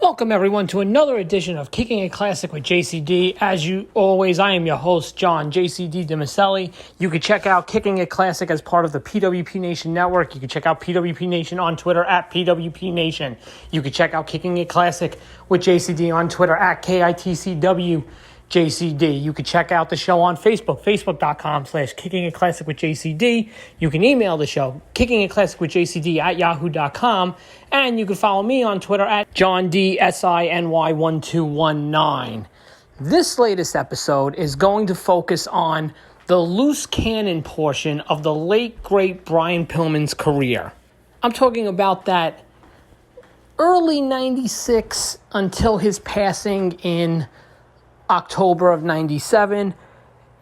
Welcome, everyone, to another edition of Kicking It Classic with JCD. As you always, I am your host, John JCD DiMaselli. You can check out Kicking It Classic as part of the PWP Nation Network. You can check out PWP Nation on Twitter at PWP Nation. You can check out Kicking It Classic with JCD on Twitter at KITCW. JCD. You can check out the show on Facebook, facebook.com/Kicking It Classic with JCD. You can email the show, Kicking It Classic with JCD at yahoo.com. And you can follow me on Twitter at JohnDSINY1219. This latest episode is going to focus on the loose cannon portion of the late, great Brian Pillman's career. I'm talking about that early 96 until his passing in October of 97,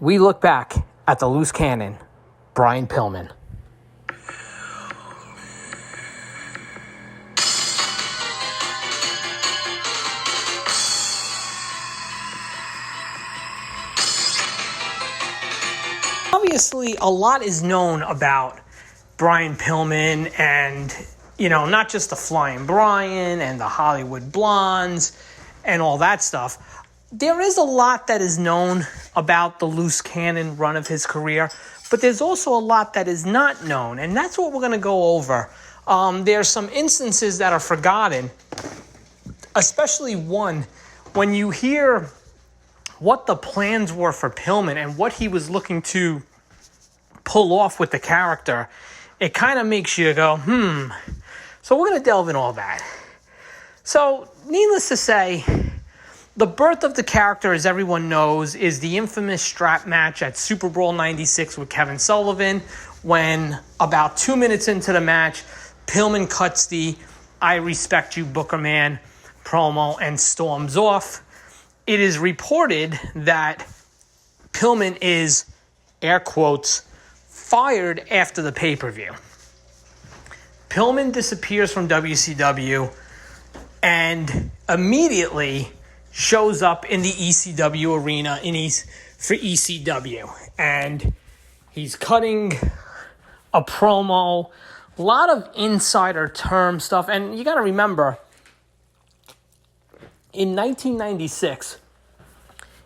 we look back at the loose cannon, Brian Pillman. Obviously, a lot is known about Brian Pillman and, not just the Flying Brian and the Hollywood Blondes and all that stuff. There is a lot that is known about the loose cannon run of his career, but there's also a lot that is not known, and that's what we're going to go over. There's some instances that are forgotten, especially one, when you hear what the plans were for Pillman and what he was looking to pull off with the character, it kind of makes you go, So we're going to delve in all that. So, needless to say, the birth of the character, as everyone knows, is the infamous strap match at Super Bowl 96 with Kevin Sullivan, when about 2 minutes into the match, Pillman cuts the "I respect you, Booker Man" promo and storms off. It is reported that Pillman is, air quotes, fired after the pay-per-view. Pillman disappears from WCW and immediately shows up in the ECW arena for ECW. And he's cutting a promo, a lot of insider term stuff. And you got to remember, in 1996,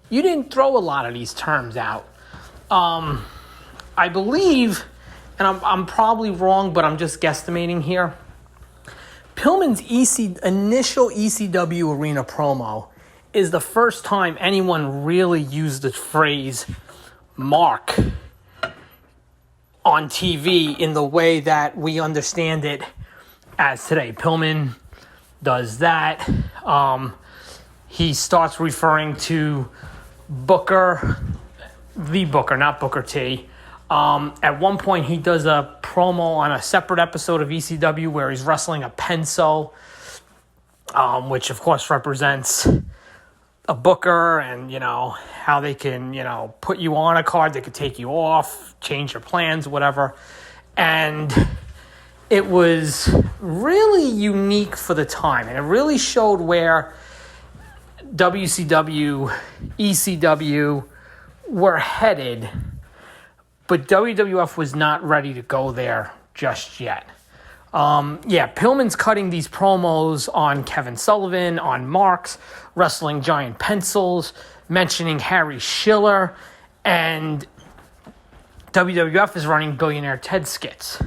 you didn't throw a lot of these terms out. I believe, and I'm probably wrong, but I'm just guesstimating here, Pillman's initial ECW arena promo is the first time anyone really used the phrase mark on TV in the way that we understand it as today. Pillman does that. He starts referring to Booker, the Booker, not Booker T. At one point, he does a promo on a separate episode of ECW where he's wrestling a pencil, which of course represents a booker and, how they can, put you on a card, they could take you off, change your plans, whatever. And it was really unique for the time. And it really showed where WCW, ECW were headed. But WWF was not ready to go there just yet. Pillman's cutting these promos on Kevin Sullivan, on Marks, wrestling giant pencils, mentioning Harry Schiller, and WWF is running Billionaire Ted skits.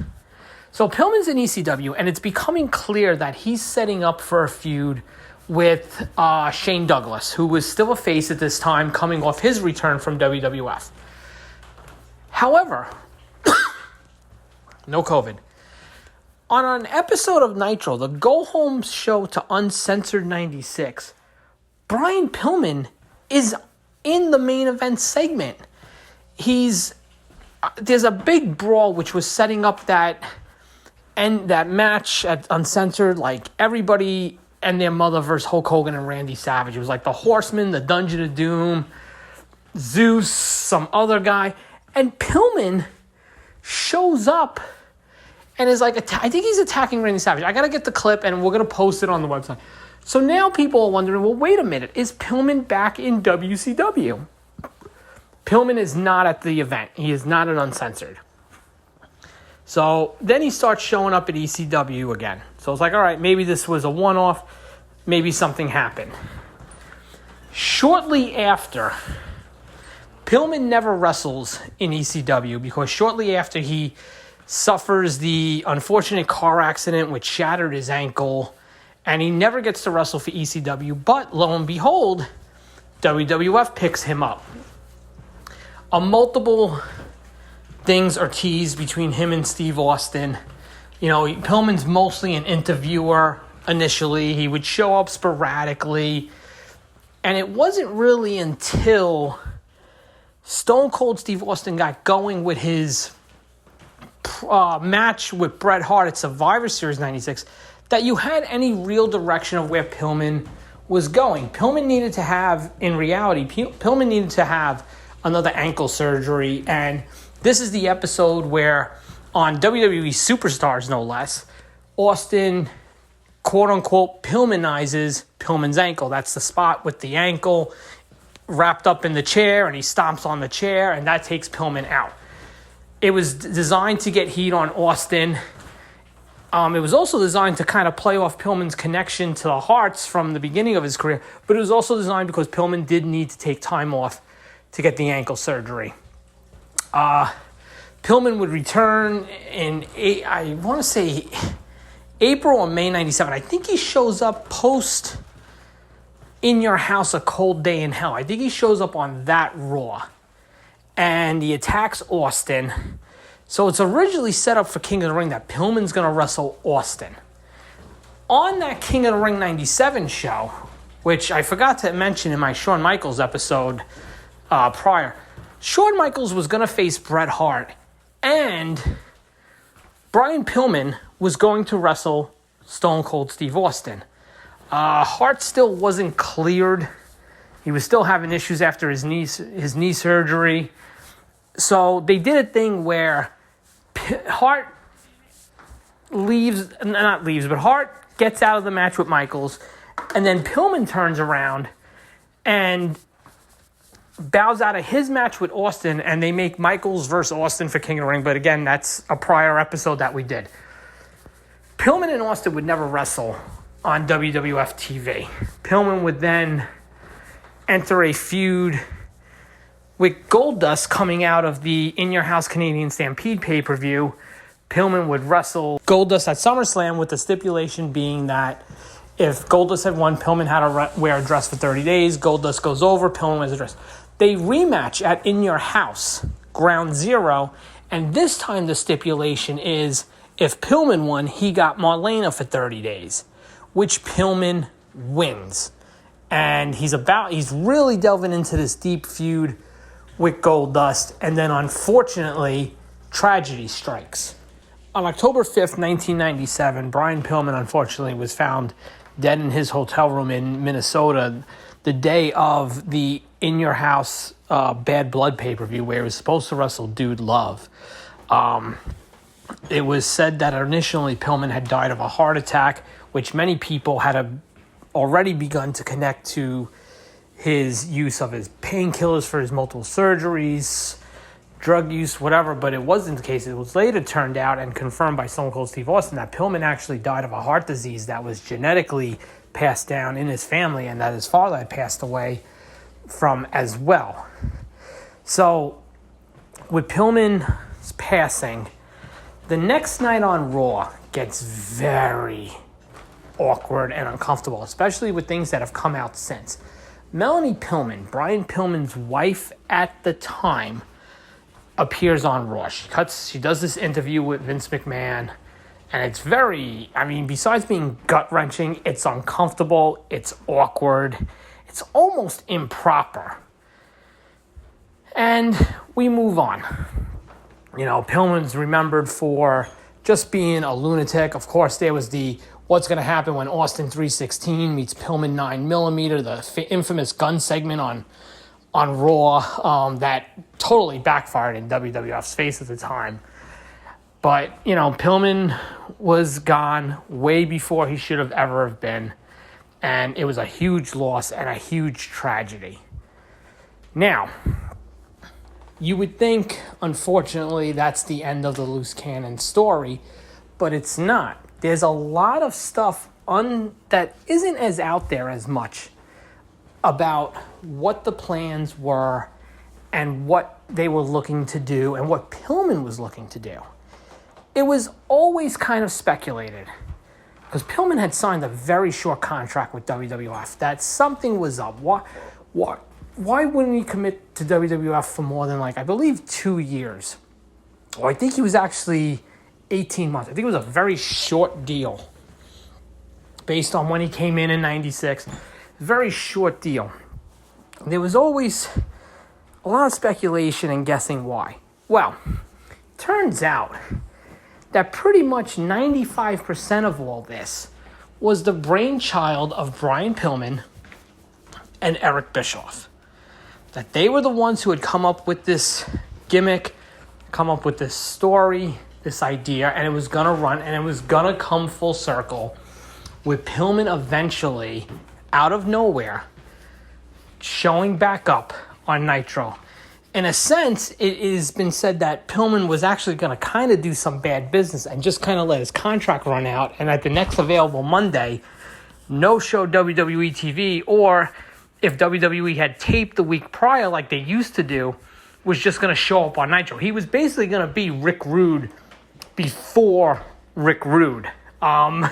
So Pillman's in ECW, and it's becoming clear that he's setting up for a feud with Shane Douglas, who was still a face at this time, coming off his return from WWF. However, no COVID. On an episode of Nitro, the go-home show to Uncensored 96, Brian Pillman is in the main event segment. There's a big brawl which was setting up that match at Uncensored, like everybody and their mother versus Hulk Hogan and Randy Savage. It was like the Horsemen, the Dungeon of Doom, Zeus, some other guy. And Pillman shows up and is like, I think he's attacking Randy Savage. I got to get the clip and we're going to post it on the website. So now people are wondering, well, wait a minute. Is Pillman back in WCW? Pillman is not at the event. He is not at Uncensored. So then he starts showing up at ECW again. So it's like, all right, maybe this was a one-off. maybe something happened. Shortly after, Pillman never wrestles in ECW because shortly after he suffers the unfortunate car accident which shattered his ankle, and he never gets to wrestle for ECW, but lo and behold, WWF picks him up. Multiple things are teased between him and Steve Austin. Pillman's mostly an interviewer initially. He would show up sporadically. And it wasn't really until Stone Cold Steve Austin got going with his match with Bret Hart at Survivor Series 96 that you had any real direction of where Pillman was going. Pillman needed to have another ankle surgery. And this is the episode where on WWE Superstars, no less, Austin, quote-unquote, Pillmanizes Pillman's ankle. That's the spot with the ankle wrapped up in the chair, and he stomps on the chair, and that takes Pillman out. It was designed to get heat on Austin. It was also designed to kind of play off Pillman's connection to the Hearts from the beginning of his career, but it was also designed because Pillman did need to take time off to get the ankle surgery. Pillman would return in, I want to say, April or May 97. I think he shows up post In Your House, A Cold Day in Hell. I think he shows up on that Raw. And he attacks Austin. So it's originally set up for King of the Ring that Pillman's going to wrestle Austin. On that King of the Ring 97 show, which I forgot to mention in my Shawn Michaels episode prior, Shawn Michaels was going to face Bret Hart, and Brian Pillman was going to wrestle Stone Cold Steve Austin. Hart still wasn't cleared. He was still having issues after his knee surgery. So they did a thing where Hart Hart gets out of the match with Michaels, and then Pillman turns around and bows out of his match with Austin, and they make Michaels versus Austin for King of the Ring. But again, that's a prior episode that we did. Pillman and Austin would never wrestle on WWF TV. Pillman would then enter a feud with Goldust coming out of the In Your House Canadian Stampede pay-per-view. Pillman would wrestle Goldust at SummerSlam, with the stipulation being that if Goldust had won, Pillman had to wear a dress for 30 days. Goldust goes over, Pillman wears a dress. They rematch at In Your House, Ground Zero, and this time the stipulation is if Pillman won, he got Marlena for 30 days, which Pillman wins. And he's really delving into this deep feud with Goldust, and then unfortunately, tragedy strikes. On October 5th, 1997, Brian Pillman unfortunately was found dead in his hotel room in Minnesota the day of the In Your House Bad Blood pay-per-view where he was supposed to wrestle Dude Love. It was said that initially Pillman had died of a heart attack, which many people had already begun to connect to his use of his painkillers for his multiple surgeries, drug use, whatever, but it wasn't the case. It was later turned out and confirmed by Stone Cold Steve Austin that Pillman actually died of a heart disease that was genetically passed down in his family and that his father had passed away from as well. So, with Pillman's passing, the next night on Raw gets very awkward and uncomfortable, especially with things that have come out since. Melanie Pillman, Brian Pillman's wife at the time, appears on Raw. She does this interview with Vince McMahon, and it's besides being gut-wrenching, it's uncomfortable, it's awkward, it's almost improper. And we move on. Pillman's remembered for just being a lunatic. Of course, there was the what's going to happen when Austin 316 meets Pillman 9mm, the infamous gun segment on Raw that totally backfired in WWF's face at the time. But, Pillman was gone way before he should have ever have been. And it was a huge loss and a huge tragedy. Now, you would think, unfortunately, that's the end of the loose cannon story, but it's not. There's a lot of stuff that isn't as out there as much about what the plans were and what they were looking to do and what Pillman was looking to do. It was always kind of speculated because Pillman had signed a very short contract with WWF that something was up. Why wouldn't he commit to WWF for more than, I believe 2 years? Well, I think he was actually 18 months. I think it was a very short deal based on when he came in 96. Very short deal. There was always a lot of speculation and guessing why. Well, turns out that pretty much 95% of all this was the brainchild of Brian Pillman and Eric Bischoff. That they were the ones who had come up with this gimmick, come up with this story, this idea, and it was going to run, and it was going to come full circle with Pillman eventually, out of nowhere, showing back up on Nitro. In a sense, it has been said that Pillman was actually going to kind of do some bad business and just kind of let his contract run out, and at the next available Monday, no show WWE TV, or if WWE had taped the week prior like they used to do, was just going to show up on Nitro. He was basically going to be Rick Rude before Rick Rude. That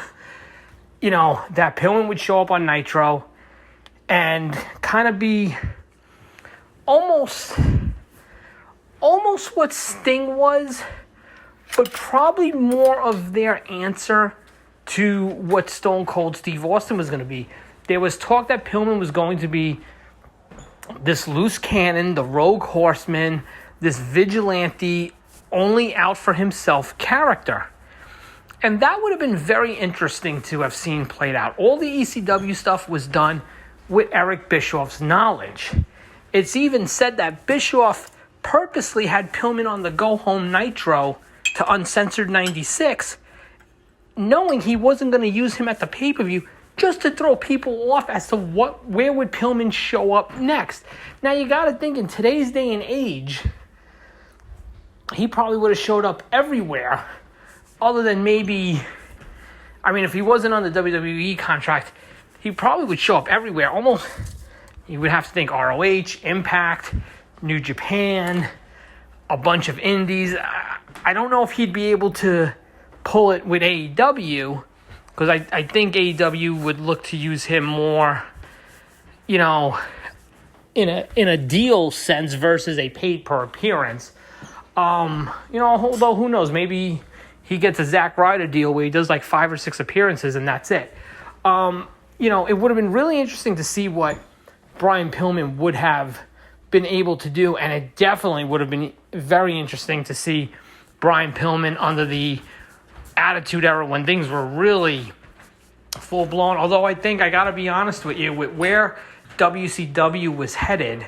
Pillman would show up on Nitro and kind of be almost what Sting was, but probably more of their answer to what Stone Cold Steve Austin was going to be. There was talk that Pillman was going to be this loose cannon, the rogue horseman, this vigilante, only out for himself character. And that would have been very interesting to have seen played out. All the ECW stuff was done with Eric Bischoff's knowledge. It's even said that Bischoff purposely had Pillman on the Go Home Nitro to Uncensored 96, knowing he wasn't going to use him at the pay-per-view, just to throw people off as to where would Pillman show up next. Now you got to think, in today's day and age, he probably would have showed up everywhere, other than maybe, if he wasn't on the WWE contract, he probably would show up everywhere. Almost, you would have to think ROH, Impact, New Japan, a bunch of indies. I don't know if he'd be able to pull it with AEW, because I think AEW would look to use him more, in a deal sense versus a paid per appearance. Although who knows, maybe he gets a Zack Ryder deal where he does 5 or 6 appearances and that's it. It would have been really interesting to see what Brian Pillman would have been able to do, and it definitely would have been very interesting to see Brian Pillman under the Attitude Era when things were really full blown. Although I think I got to be honest with you, with where WCW was headed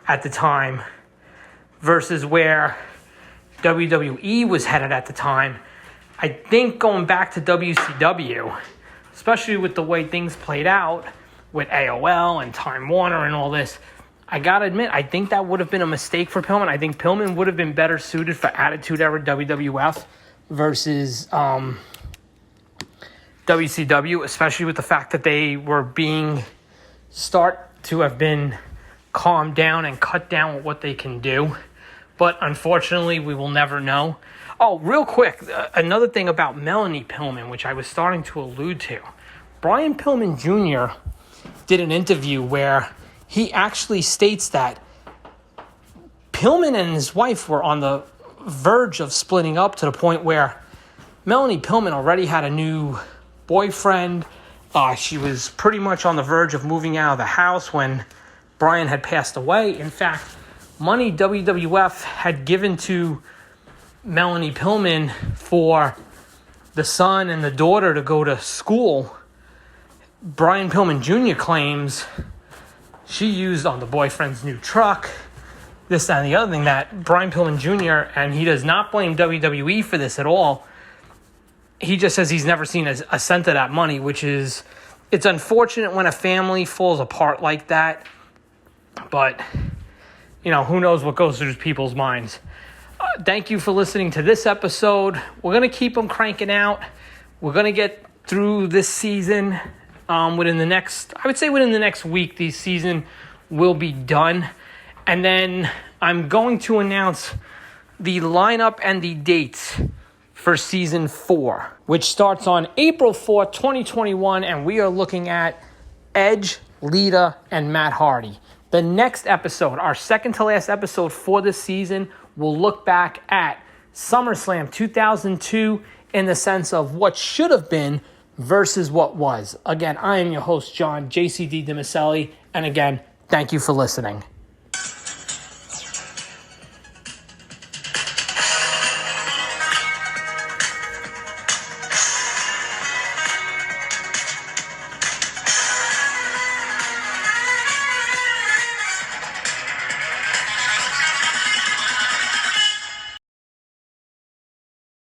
at the time versus where WWE was headed at the time, I think going back to WCW, especially with the way things played out with AOL and Time Warner and all this, I got to admit, I think that would have been a mistake for Pillman. I think Pillman would have been better suited for Attitude Era WWF versus WCW, especially with the fact that they were start to have been calmed down and cut down with what they can do. But unfortunately, we will never know. Oh, real quick, another thing about Melanie Pillman, which I was starting to allude to. Brian Pillman Jr. did an interview where he actually states that Pillman and his wife were on the verge of splitting up, to the point where Melanie Pillman already had a new boyfriend. She was pretty much on the verge of moving out of the house when Brian had passed away. In fact, money WWF had given to Melanie Pillman for the son and the daughter to go to school, Brian Pillman Jr. claims she used on the boyfriend's new truck, this, that, and the other thing. That Brian Pillman Jr., and he does not blame WWE for this at all, he just says he's never seen a cent of that money, which is, it's unfortunate when a family falls apart like that, but, who knows what goes through people's minds. Thank you for listening to this episode. We're going to keep them cranking out. We're going to get through this season. Within the next week, the season will be done. And then I'm going to announce the lineup and the dates for season 4, which starts on April 4th, 2021. And we are looking at Edge, Lita, and Matt Hardy. The next episode, our second to last episode for this season, will look back at SummerSlam 2002 in the sense of what should have been versus what was. Again, I am your host, John, JCD DiMaselli, and again, thank you for listening.